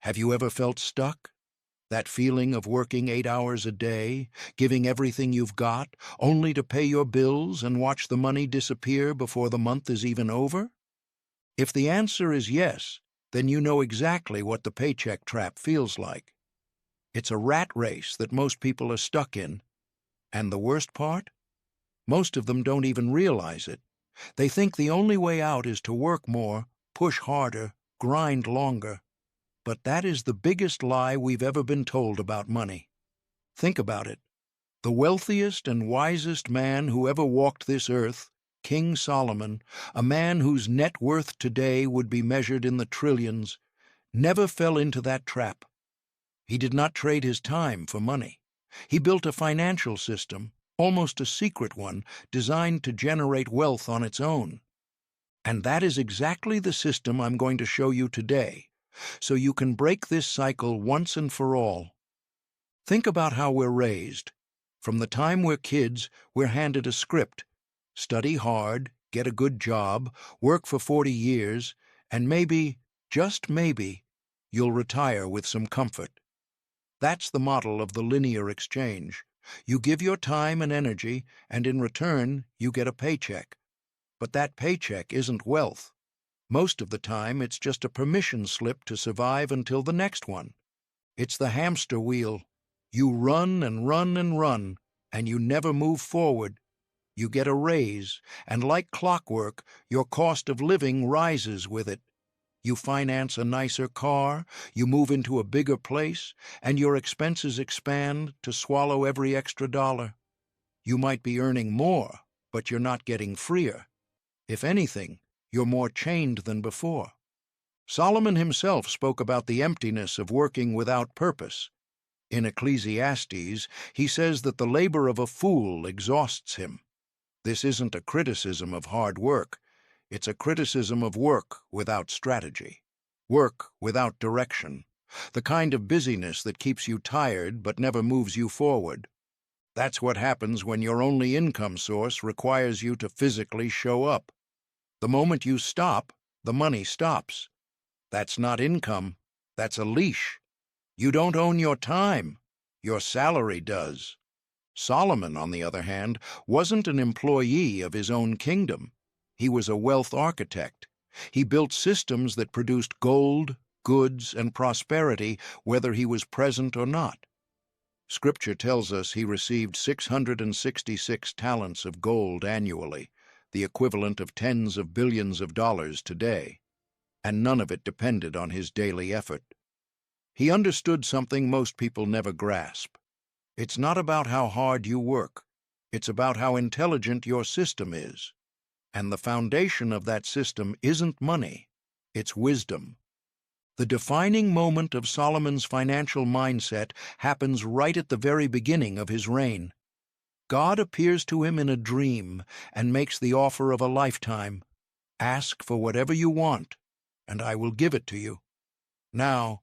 Have you ever felt stuck? That feeling of working 8 hours a day, giving everything you've got, only to pay your bills and watch the money disappear before the month is even over? If the answer is yes, then you know exactly what the paycheck trap feels like. It's a rat race that most people are stuck in. And the worst part? Most of them don't even realize it. They think the only way out is to work more, push harder, grind longer. But that is the biggest lie we've ever been told about money. Think about it. The wealthiest and wisest man who ever walked this earth, King Solomon, a man whose net worth today would be measured in the trillions, never fell into that trap. He did not trade his time for money. He built a financial system, almost a secret one, designed to generate wealth on its own. And that is exactly the system I'm going to show you today, so you can break this cycle once and for all. Think about how we're raised. From the time we're kids, we're handed a script. Study hard, get a good job, work for 40 years, and maybe, just maybe, you'll retire with some comfort. That's the model of the linear exchange. You give your time and energy, and in return, you get a paycheck. But that paycheck isn't wealth. Most of the time, it's just a permission slip to survive until the next one. It's the hamster wheel. You run and run and run, and you never move forward. You get a raise, and like clockwork, your cost of living rises with it. You finance a nicer car, you move into a bigger place, and your expenses expand to swallow every extra dollar. You might be earning more, but you're not getting freer. If anything, you're more chained than before. Solomon himself spoke about the emptiness of working without purpose. In Ecclesiastes, he says that the labor of a fool exhausts him. This isn't a criticism of hard work. It's a criticism of work without strategy, work without direction, the kind of busyness that keeps you tired but never moves you forward. That's what happens when your only income source requires you to physically show up. The moment you stop, the money stops. That's not income, that's a leash. You don't own your time, your salary does. Solomon, on the other hand, wasn't an employee of his own kingdom. He was a wealth architect. He built systems that produced gold, goods, and prosperity whether he was present or not. Scripture tells us he received 666 talents of gold annually, the equivalent of tens of billions of dollars today, and none of it depended on his daily effort. He understood something most people never grasp. It's not about how hard you work. It's about how intelligent your system is. And the foundation of that system isn't money, it's wisdom. The defining moment of Solomon's financial mindset happens right at the very beginning of his reign. God appears to him in a dream and makes the offer of a lifetime. Ask for whatever you want, and I will give it to you. Now,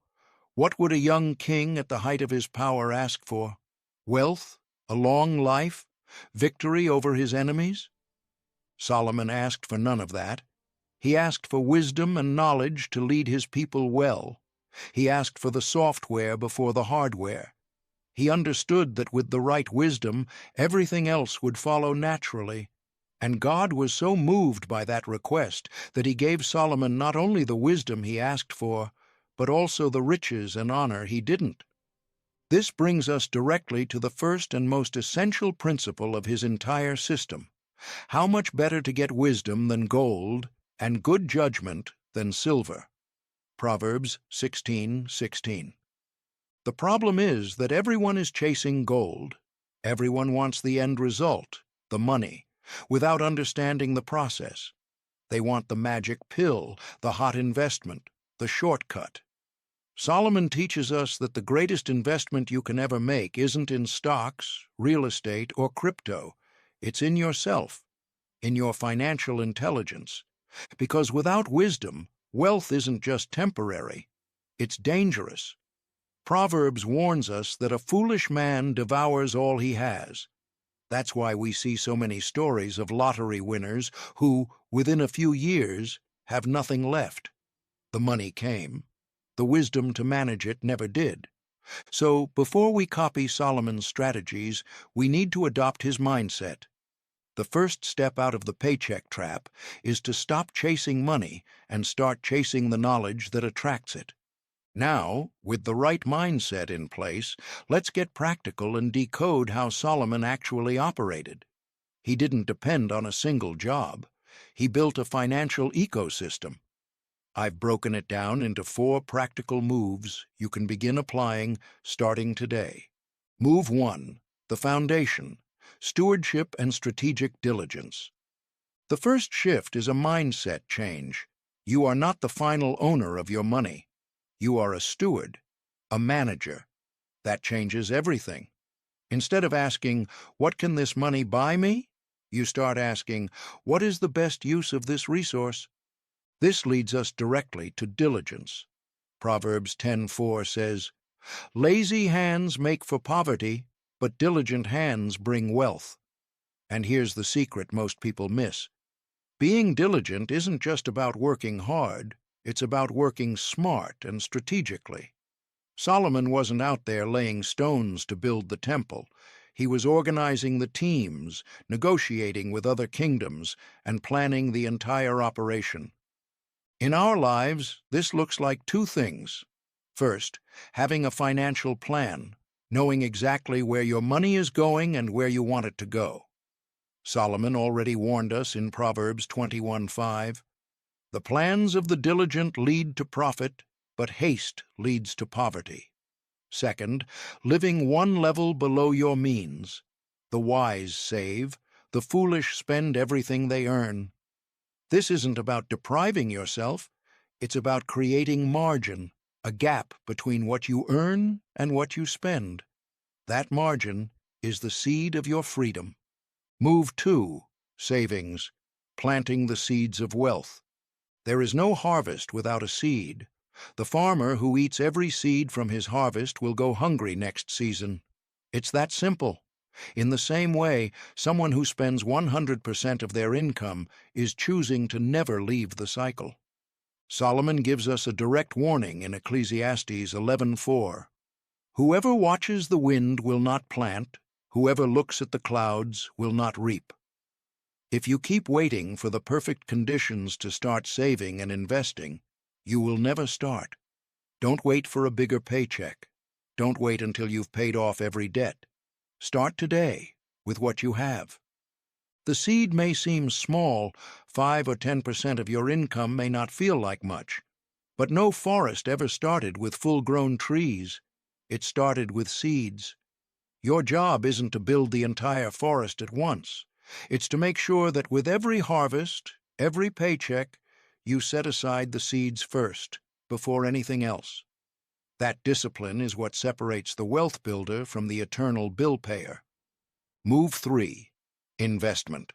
what would a young king at the height of his power ask for? Wealth? A long life? Victory over his enemies? Solomon asked for none of that. He asked for wisdom and knowledge to lead his people well. He asked for the software before the hardware. He understood that with the right wisdom, everything else would follow naturally. And God was so moved by that request that he gave Solomon not only the wisdom he asked for, but also the riches and honor he didn't. This brings us directly to the first and most essential principle of his entire system. How much better to get wisdom than gold, and good judgment than silver. Proverbs 16:16. The problem is that everyone is chasing gold. Everyone wants the end result, the money, without understanding the process. They want the magic pill, the hot investment, the shortcut. Solomon teaches us that the greatest investment you can ever make isn't in stocks, real estate, or crypto. It's in yourself, in your financial intelligence. Because without wisdom, wealth isn't just temporary, it's dangerous. Proverbs warns us that a foolish man devours all he has. That's why we see so many stories of lottery winners who, within a few years, have nothing left. The money came. The wisdom to manage it never did. So, before we copy Solomon's strategies, we need to adopt his mindset. The first step out of the paycheck trap is to stop chasing money and start chasing the knowledge that attracts it. Now, with the right mindset in place, let's get practical and decode how Solomon actually operated. He didn't depend on a single job. He built a financial ecosystem. I've broken it down into 4 practical moves you can begin applying starting today. Move 1. The foundation. Stewardship and strategic diligence. The first shift is a mindset change. You are not the final owner of your money. You are a steward, a manager. That changes everything. Instead of asking, "What can this money buy me?" you start asking, "What is the best use of this resource?" This leads us directly to diligence. Proverbs 10:4 says, "Lazy hands make for poverty, but diligent hands bring wealth." And here's the secret most people miss. Being diligent isn't just about working hard, it's about working smart and strategically. Solomon wasn't out there laying stones to build the temple. He was organizing the teams, negotiating with other kingdoms, and planning the entire operation. In our lives, this looks like 2 things. First, having a financial plan, knowing exactly where your money is going and where you want it to go. Solomon already warned us in Proverbs 21:5, "The plans of the diligent lead to profit, but haste leads to poverty." Second, living one level below your means. The wise save, the foolish spend everything they earn. This isn't about depriving yourself, it's about creating margin, a gap between what you earn and what you spend. That margin is the seed of your freedom. Move 2. Savings, planting the seeds of wealth. There is no harvest without a seed. The farmer who eats every seed from his harvest will go hungry next season. It's that simple. In the same way, someone who spends 100% of their income is choosing to never leave the cycle. Solomon gives us a direct warning in Ecclesiastes 11:4. "Whoever watches the wind will not plant, whoever looks at the clouds will not reap." If you keep waiting for the perfect conditions to start saving and investing, you will never start. Don't wait for a bigger paycheck. Don't wait until you've paid off every debt. Start today with what you have. The seed may seem small, 5 or 10% of your income may not feel like much, but no forest ever started with full-grown trees. It started with seeds. Your job isn't to build the entire forest at once. It's to make sure that with every harvest, every paycheck, you set aside the seeds first, before anything else. That discipline is what separates the wealth builder from the eternal bill payer. Move 3. Investment.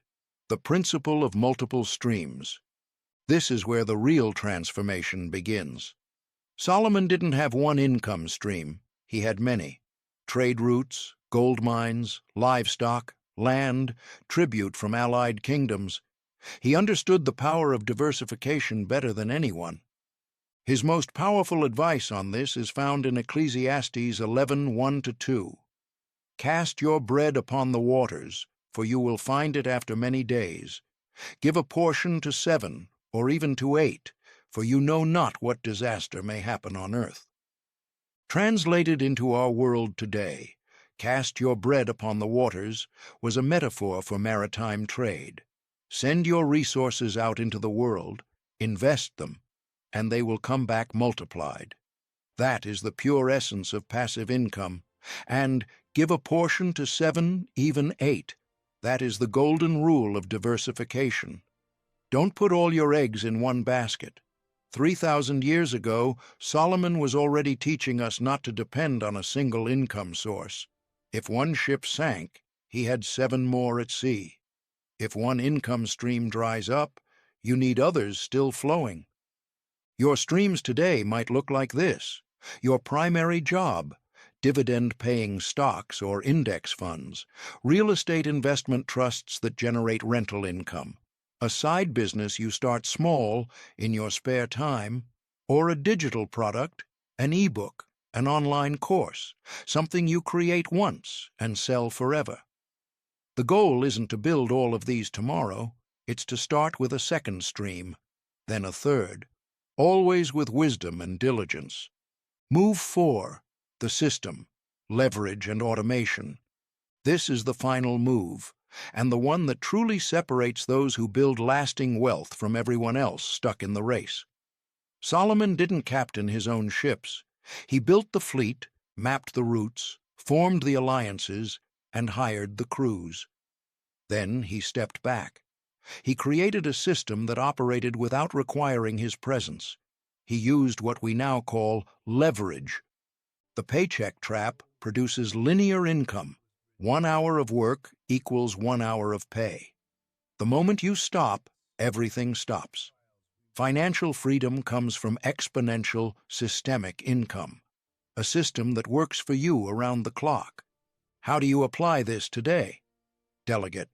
The principle of multiple streams. This is where the real transformation begins. Solomon didn't have one income stream, he had many. Trade routes, gold mines, livestock, land, tribute from allied kingdoms. He understood the power of diversification better than anyone. His most powerful advice on this is found in Ecclesiastes 11:1-2. "Cast your bread upon the waters, for you will find it after many days. Give a portion to 7, or even to 8, for you know not what disaster may happen on earth." Translated into our world today, "cast your bread upon the waters" was a metaphor for maritime trade. Send your resources out into the world, invest them, and they will come back multiplied. That is the pure essence of passive income. And give a portion to 7, even 8. That is the golden rule of diversification. Don't put all your eggs in one basket. 3,000 years ago, Solomon was already teaching us not to depend on a single income source. If one ship sank, he had 7 more at sea. If one income stream dries up, you need others still flowing. Your streams today might look like this: your primary job, dividend-paying stocks or index funds, real estate investment trusts that generate rental income, a side business you start small in your spare time, or a digital product an ebook, an online course, something you create once and sell forever. The goal isn't to build all of these tomorrow, it's to start with a second stream, then a third, always with wisdom and diligence. Move 4, the system, leverage and automation. This is the final move, and the one that truly separates those who build lasting wealth from everyone else stuck in the race. Solomon didn't captain his own ships. He built the fleet, mapped the routes, formed the alliances, and hired the crews. Then he stepped back. He created a system that operated without requiring his presence. He used what we now call leverage. The paycheck trap produces linear income. 1 hour of work equals 1 hour of pay. The moment you stop, everything stops. Financial freedom comes from exponential, systemic income, a system that works for you around the clock. How do you apply this today? Delegate.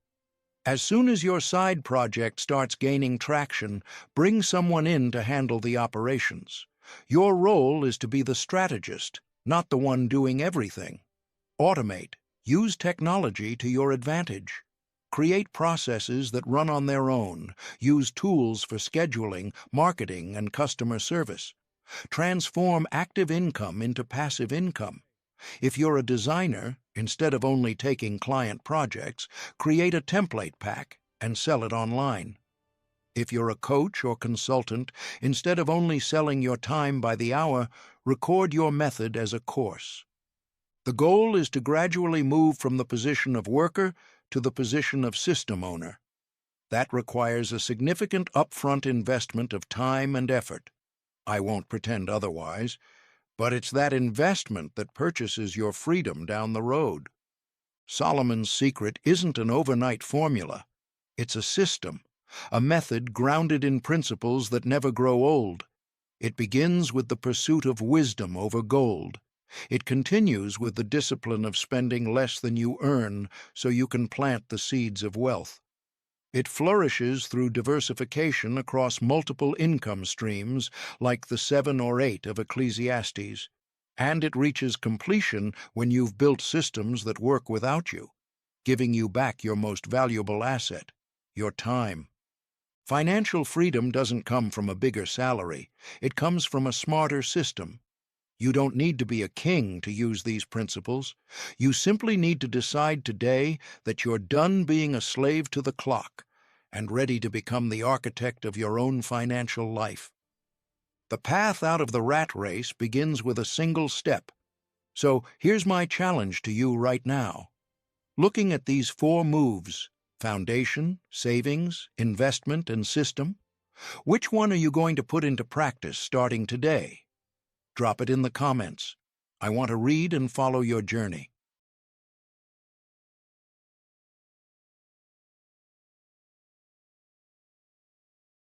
As soon as your side project starts gaining traction, bring someone in to handle the operations. Your role is to be the strategist, not the one doing everything. Automate. Use technology to your advantage. Create processes that run on their own. Use tools for scheduling, marketing, and customer service. Transform active income into passive income. If you're a designer, instead of only taking client projects, create a template pack and sell it online. If you're a coach or consultant, instead of only selling your time by the hour, record your method as a course. The goal is to gradually move from the position of worker to the position of system owner. That requires a significant upfront investment of time and effort. I won't pretend otherwise, but it's that investment that purchases your freedom down the road. Solomon's secret isn't an overnight formula. It's a system, a method grounded in principles that never grow old. It begins with the pursuit of wisdom over gold. It continues with the discipline of spending less than you earn so you can plant the seeds of wealth. It flourishes through diversification across multiple income streams like the 7 or 8 of Ecclesiastes. And it reaches completion when you've built systems that work without you, giving you back your most valuable asset, your time. Financial freedom doesn't come from a bigger salary. It comes from a smarter system. You don't need to be a king to use these principles. You simply need to decide today that you're done being a slave to the clock and ready to become the architect of your own financial life. The path out of the rat race begins with a single step. So here's my challenge to you right now. Looking at these 4 moves, foundation, savings, investment, and system, which one are you going to put into practice starting today? Drop it in the comments. I want to read and follow your journey.